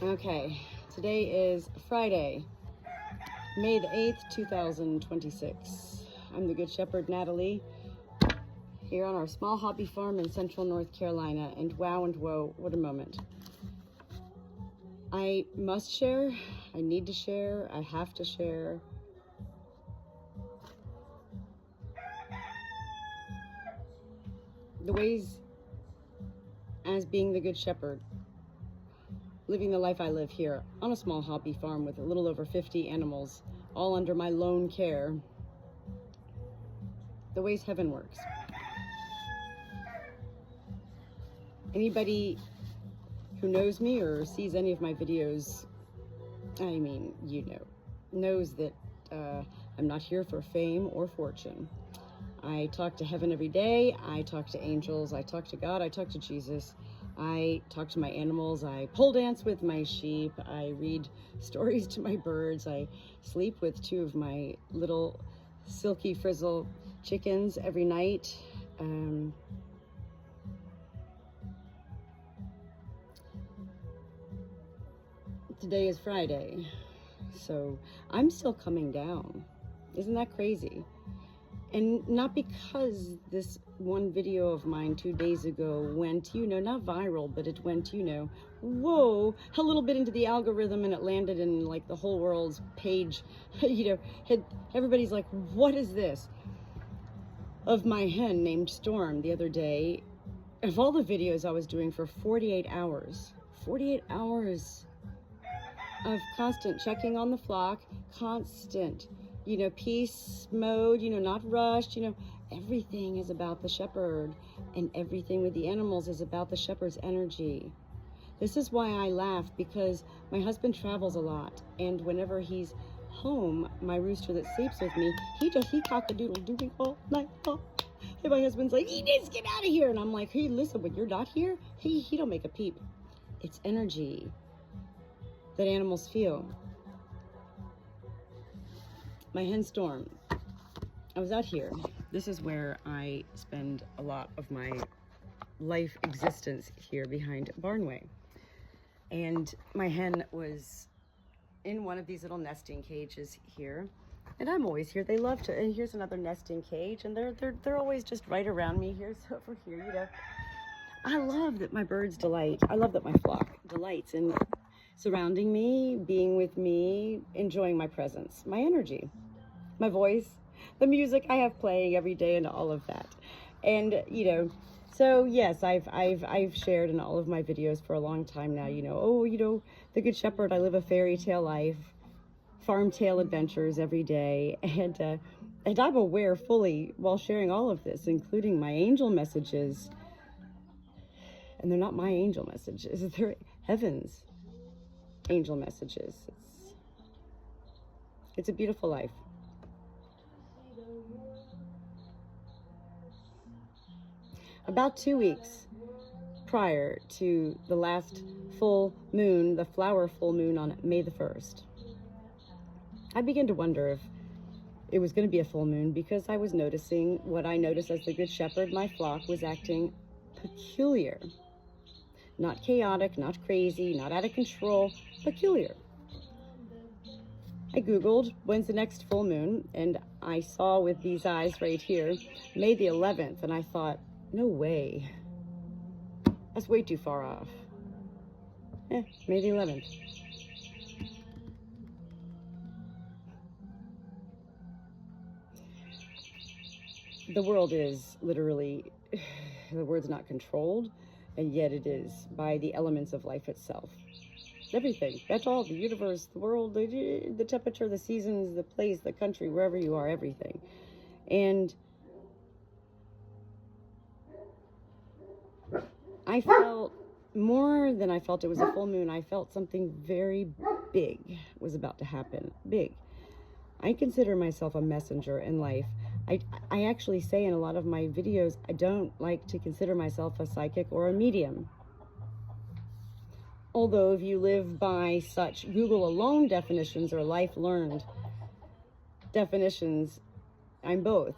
Okay, today is Friday, May the 8th, 2026. I'm the Good Shepherd Natalie, here on our small hobby farm in central North Carolina, and wow and whoa, what a moment. I must share, I need to share, I have to share. The ways as being the Good Shepherd, living the life I live here on a small hobby farm with a little over 50 animals, all under my lone care. The ways heaven works. Anybody who knows me or sees any of my videos, I mean, you know, knows that I'm not here for fame or fortune. I talk to heaven every day. I talk to angels. I talk to God. I talk to Jesus. I talk to my animals. I pole dance with my sheep. I read stories to my birds. I sleep with two of my little silky frizzle chickens every night. Today is Friday, so I'm still coming down. Isn't that crazy? And not because this one video of mine 2 days ago went, not viral, but it went, whoa, a little bit into the algorithm, and it landed in like the whole world's page, everybody's like, what is this? Of my hen named Storm the other day, of all the videos I was doing for 48 hours of constant checking on the flock, constant, peace mode, not rushed, everything is about the shepherd, and everything with the animals is about the shepherd's energy. This is why I laugh, because my husband travels a lot, and whenever he's home, my rooster that sleeps with me, he cock-a-doodle-doing all night long. And my husband's like, he needs to get out of here. And I'm like, hey, listen, when you're not here, he don't make a peep. It's energy that animals feel. My hen Storm, I was out here. This is where I spend a lot of my life existence, here behind Barnway. And my hen was in one of these little nesting cages here. And I'm always here. They love to, and here's another nesting cage, and they're always just right around me. Here's over here, I love that my birds delight. I love that my flock delights in surrounding me, being with me, enjoying my presence, my energy, my voice, the music I have playing every day, and all of that. And so yes, I've shared in all of my videos for a long time now, the Good Shepherd, I live a fairy tale life, farm tale adventures every day, and I'm aware fully while sharing all of this, including my angel messages, and they're not my angel messages, they're heaven's angel messages. It's a beautiful life. About 2 weeks prior to the last full moon, the flower full moon on May the 1st, I began to wonder if it was going to be a full moon, because I was noticing what I noticed as the Good Shepherd. My flock was acting peculiar. Not chaotic, not crazy, not out of control, peculiar. I Googled, when's the next full moon? And I saw with these eyes right here, May the 11th, and I thought, no way. That's way too far off. May the 11th. The world is literally, the word's not controlled, and yet it is by the elements of life itself. Everything. That's all. The universe, the world, the temperature, the seasons, the place, the country, wherever you are, everything. And I felt, more than I felt it was a full moon, I felt something very big was about to happen. Big. I consider myself a messenger in life. I actually say in a lot of my videos, I don't like to consider myself a psychic or a medium. Although if you live by such Google alone definitions or life learned definitions, I'm both.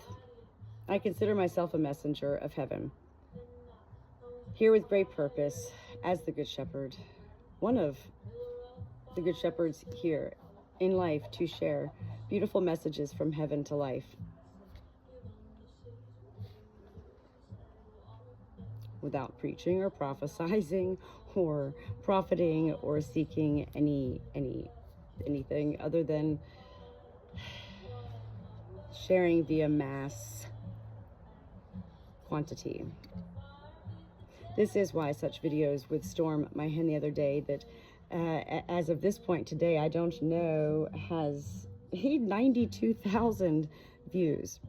I consider myself a messenger of heaven, here with great purpose as the Good Shepherd, one of the Good Shepherd's here in life to share beautiful messages from heaven to life. Without preaching or prophesizing or profiting or seeking anything other than sharing via mass quantity. This is why such videos with Storm, my hen, the other day, that as of this point today, I don't know, has 92,000 views.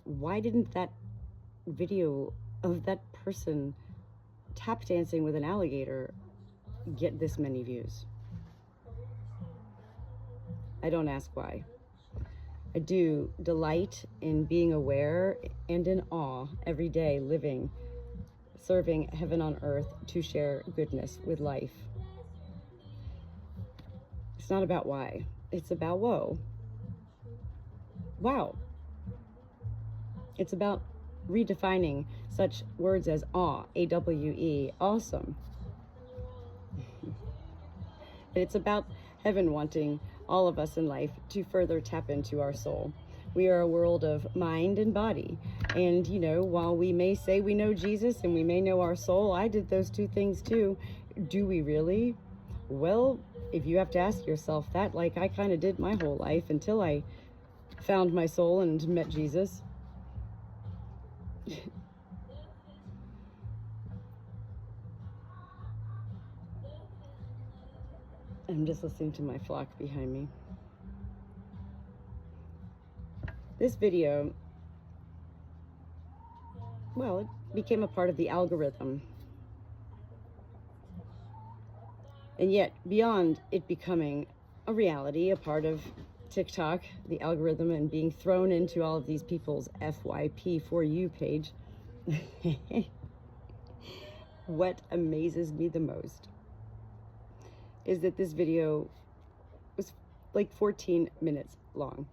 Why didn't that video of that person tap dancing with an alligator get this many views? I don't ask why. I do delight in being aware and in awe every day, living, serving heaven on earth to share goodness with life. It's not about why. It's about whoa. Wow. It's about redefining such words as awe, A-W-E, awesome. It's about heaven wanting all of us in life to further tap into our soul. We are a world of mind and body. And, you know, while we may say we know Jesus and we may know our soul, I did those two things too. Do we really? Well, if you have to ask yourself that, like I kind of did my whole life until I found my soul and met Jesus. I'm just listening to my flock behind me. This video, well, it became a part of the algorithm. And yet, beyond it becoming a reality, a part of TikTok, the algorithm, and being thrown into all of these people's FYP for you page, what amazes me the most is that this video was like 14 minutes long.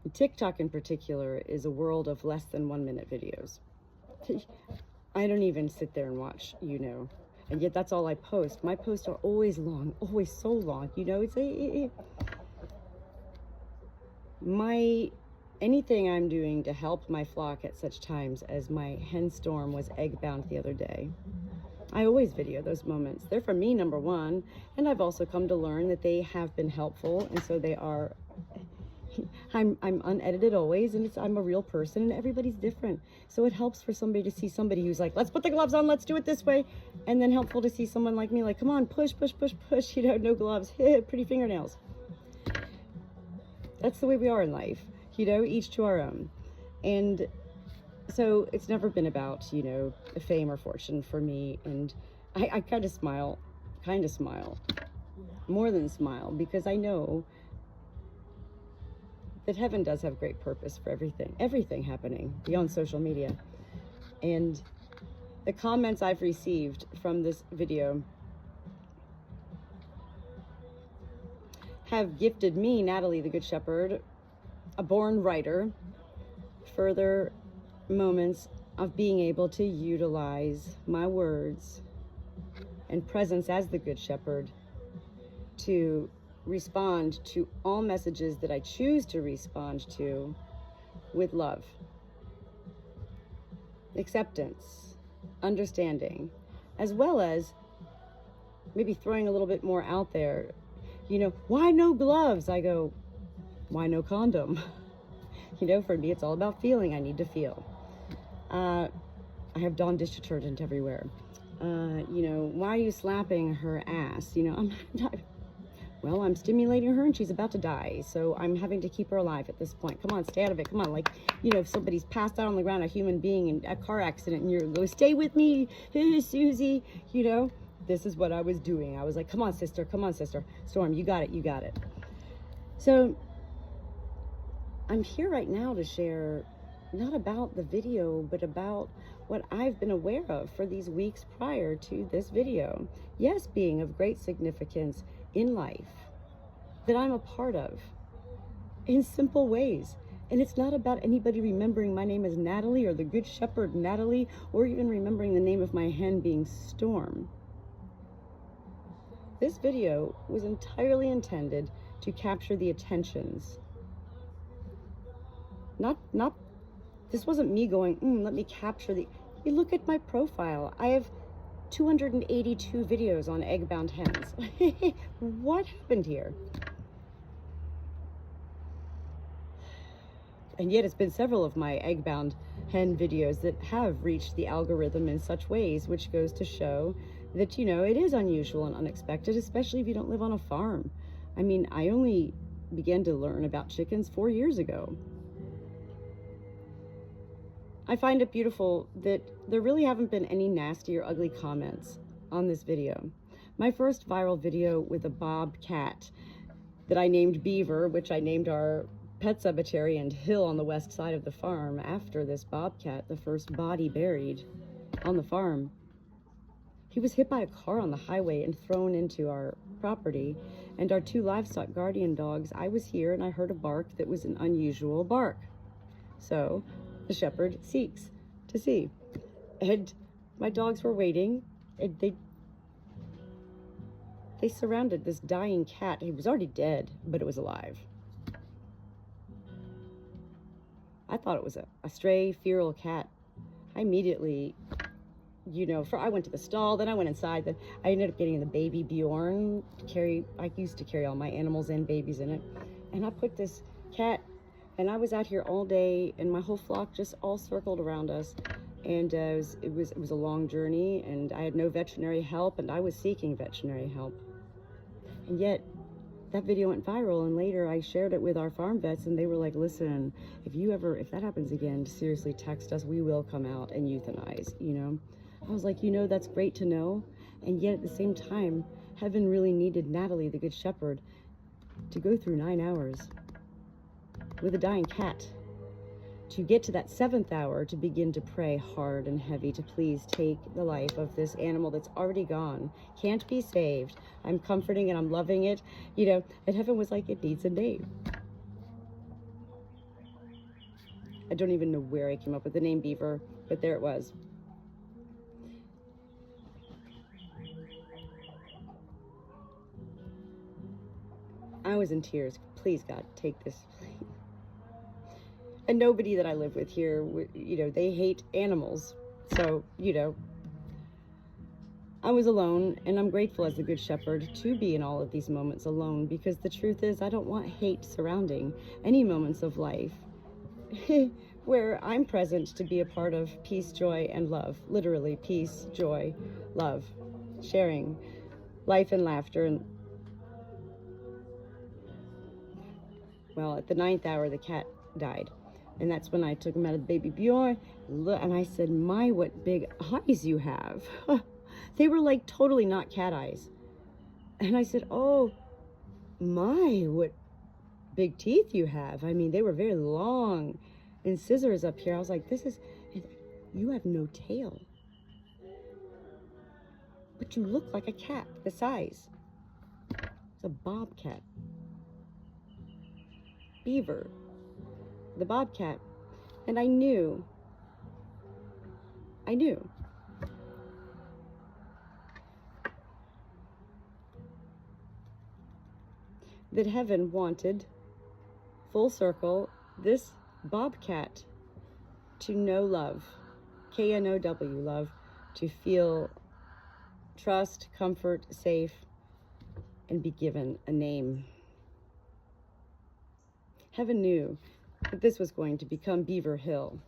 And TikTok in particular is a world of less than 1 minute videos. I don't even sit there and watch, you know, and yet that's all I post. My posts are always long, always so long, you know. It's anything I'm doing to help my flock at such times as my hen Storm was egg bound the other day. I always video those moments. They're for me, number one, and I've also come to learn that they have been helpful, and so they are. I'm unedited always, and I'm a real person, and everybody's different. So it helps for somebody to see somebody who's like, let's put the gloves on, let's do it this way, and then helpful to see someone like me, like, come on, push, push, push, push, you know, no gloves, pretty fingernails. That's the way we are in life, you know, each to our own. And so it's never been about, you know, fame or fortune for me. And I kind of smile, more than smile, because I know that heaven does have great purpose for everything happening beyond social media. And the comments I've received from this video have gifted me, Natalie the Good Shepherd, a born writer, further moments of being able to utilize my words and presence as the Good Shepherd to respond to all messages that I choose to respond to with love, acceptance, understanding, as well as maybe throwing a little bit more out there. You know, why no gloves? I go, why no condom? You know, for me, it's all about feeling. I need to feel. I have Dawn dish detergent everywhere. You know, why are you slapping her ass? You know, I'm not, well, I'm stimulating her and she's about to die. So I'm having to keep her alive at this point. Come on, stay out of it. Come on. Like, you know, if somebody's passed out on the ground, a human being in a car accident, and you're going, stay with me, Susie, you know, this is what I was doing. I was like, come on, sister. Storm, you got it. You got it. So I'm here right now to share not about the video, but about what I've been aware of for these weeks prior to this video. Yes, being of great significance in life that I'm a part of in simple ways. And it's not about anybody remembering my name is Natalie or the Good Shepherd Natalie, or even remembering the name of my hen being Storm. This video was entirely intended to capture the attentions. This wasn't me going, let me capture the, you look at my profile. I have 282 videos on egg-bound hens. What happened here? And yet it's been several of my egg-bound hen videos that have reached the algorithm in such ways, which goes to show that, you know, it is unusual and unexpected, especially if you don't live on a farm. I mean, I only began to learn about chickens 4 years ago. I find it beautiful that there really haven't been any nasty or ugly comments on this video. My first viral video with a bobcat that I named Beaver, which I named our pet cemetery and hill on the west side of the farm after this bobcat, the first body buried on the farm. He was hit by a car on the highway and thrown into our property, and our 2 livestock guardian dogs, I was here and I heard a bark that was an unusual bark. So the shepherd seeks to see. And my dogs were waiting, and they surrounded this dying cat. He was already dead, but it was alive. I thought it was a stray feral cat. I immediately, you know, I went to the stall, then I went inside, then I ended up getting the baby Bjorn to carry. I used to carry all my animals and babies in it. And I put this cat, and I was out here all day, and my whole flock just all circled around us. And it was a long journey, and I had no veterinary help, and I was seeking veterinary help. And yet, that video went viral, and later I shared it with our farm vets, and they were like, listen, if that happens again, seriously text us, we will come out and euthanize, you know? I was like, you know, that's great to know. And yet at the same time, heaven really needed Natalie, the Good Shepherd, to go through 9 hours with a dying cat, to get to that 7th hour to begin to pray hard and heavy to please take the life of this animal that's already gone, can't be saved. I'm comforting and I'm loving it, you know, and heaven was like, it needs a name. I don't even know where I came up with the name Beaver, but there it was. I was in tears. Please, God, take this. And nobody that I live with here, you know, they hate animals. So, you know, I was alone, and I'm grateful as the Good Shepherd to be in all of these moments alone, because the truth is I don't want hate surrounding any moments of life where I'm present to be a part of peace, joy, and love. Literally, peace, joy, love, sharing life and laughter. And well, at the 9th hour, the cat died. And that's when I took him out of the baby Bjorn, and I said, my, what big eyes you have. They were like totally not cat eyes. And I said, oh, my, what big teeth you have. I mean, they were very long, and scissors up here. I was like, you have no tail. But you look like a cat, the size. It's a bobcat. Beaver. The bobcat. And I knew that heaven wanted, full circle, this bobcat to know love, K-N-O-W, love, to feel trust, comfort, safe, and be given a name. Heaven knew that this was going to become Beaver Hill.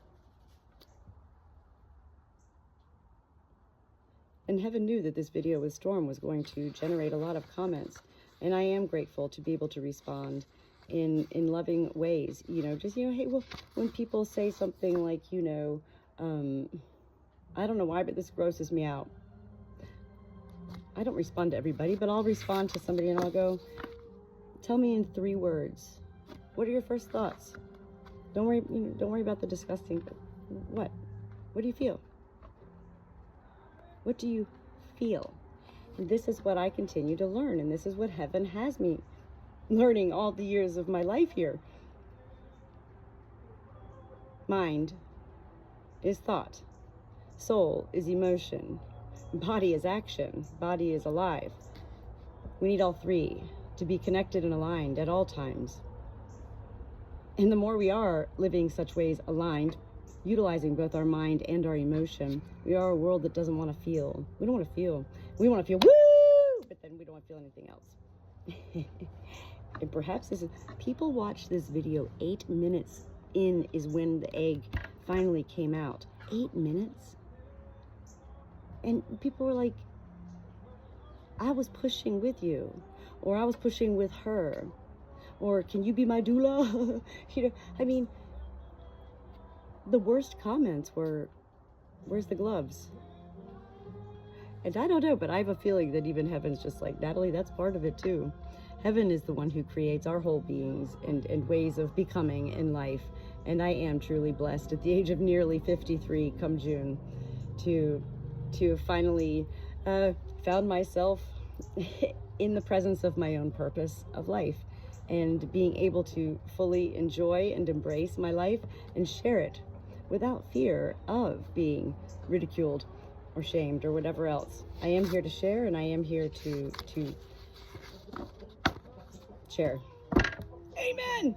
And heaven knew that this video with Storm was going to generate a lot of comments. And I am grateful to be able to respond in loving ways. You know, just, you know, hey, well, when people say something like, you know, I don't know why, but this grosses me out. I don't respond to everybody, but I'll respond to somebody and I'll go, tell me in 3 words. What are your first thoughts? Don't worry about the disgusting, but what? What do you feel? What do you feel? And this is what I continue to learn, and this is what heaven has me learning all the years of my life here. Mind is thought. Soul is emotion. Body is action. Body is alive. We need all three to be connected and aligned at all times. And the more we are living such ways aligned, utilizing both our mind and our emotion, we are a world that doesn't want to feel. We don't want to feel. We want to feel woo, but then we don't want to feel anything else. And perhaps this is, people watch this video 8 minutes in is when the egg finally came out. 8 minutes? And people were like, I was pushing with you, or I was pushing with her, or can you be my doula? You know, I mean, the worst comments were, where's the gloves? And I don't know, but I have a feeling that even heaven's just like, Natalie, that's part of it too. Heaven is the one who creates our whole beings and ways of becoming in life. And I am truly blessed at the age of nearly 53 come June to have finally found myself in the presence of my own purpose of life, and being able to fully enjoy and embrace my life and share it without fear of being ridiculed or shamed or whatever else. I am here to share, and I am here to share. Amen.